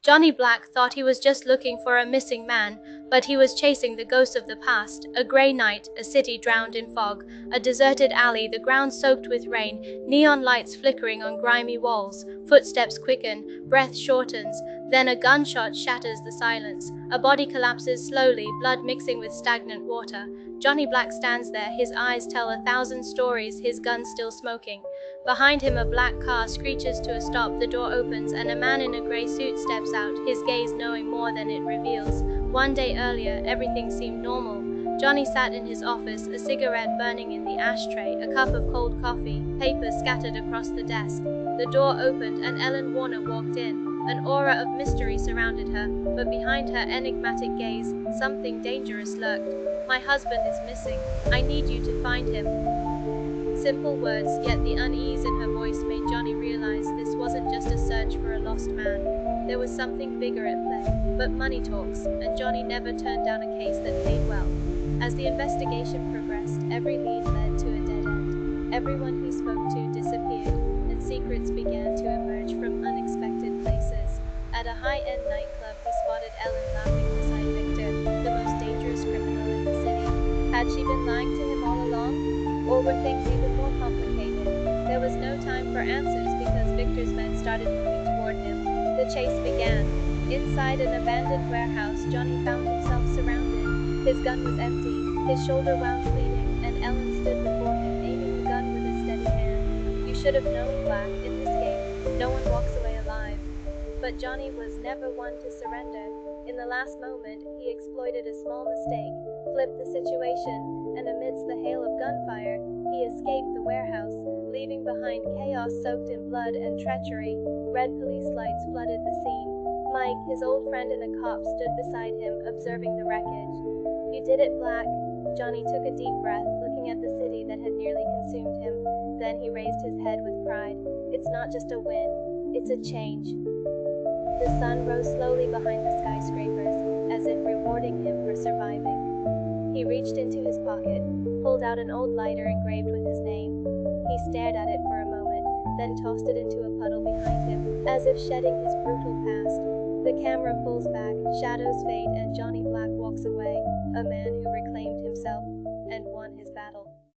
Johnny Black thought he was just looking for a missing man, but he was chasing the ghost of the past. A grey night, a city drowned in fog, a deserted alley, the ground soaked with rain, neon lights flickering on grimy walls, footsteps quicken, breath shortens, then a gunshot shatters the silence. A body collapses slowly, blood mixing with stagnant water. Johnny Black stands there, his eyes tell 1,000 stories, his gun still smoking. Behind him a black car screeches to a stop, the door opens and a man in a grey suit steps out, his gaze knowing more than it reveals. One day earlier, everything seemed normal. Johnny sat in his office, a cigarette burning in the ashtray, a cup of cold coffee, papers scattered across the desk. The door opened and Ellen Warner walked in. An aura of mystery surrounded her, but behind her enigmatic gaze, something dangerous lurked. "My husband is missing. I need you to find him." Simple words, yet the unease in her voice made Johnny realize this wasn't just a search for a lost man. There was something bigger at play. But money talks, and Johnny never turned down a case that paid well. As the investigation progressed, every lead led to a dead end. Everyone he spoke to disappeared, and secrets began to emerge from unexpected places. At a high-end nightclub, he spotted Ellen laughing beside Victor, the most dangerous criminal in the city. Had she been lying to him all along? Or were things even more complicated? There was no time for answers because Victor's men started moving toward him. The chase began. Inside an abandoned warehouse, Johnny found himself surrounded. His gun was empty, his shoulder wound bleeding, and Ellen stood before him, aiming the gun with a steady hand. "You should have known, Black. In this game, no one walks away alive." But Johnny was never one to surrender. In the last moment, he exploited a small mistake, flipped the situation, and amidst the hail of gunfire, he escaped the warehouse, leaving behind chaos soaked in blood and treachery. Red police lights flooded the scene. Mike, his old friend and a cop, stood beside him, observing the wreckage. "You did it, Black." Johnny took a deep breath, looking at the city that had nearly consumed him. Then he raised his head with pride. "It's not just a win, it's a change." The sun rose slowly behind the skyscrapers, as if rewarding him for surviving. He reached into his pocket, pulled out an old lighter engraved with his name. He stared at it for a moment, then tossed it into a puddle behind him, as if shedding his brutal past. The camera pulls back, shadows fade, and Johnny Black walks away, a man who reclaimed himself and won his battle.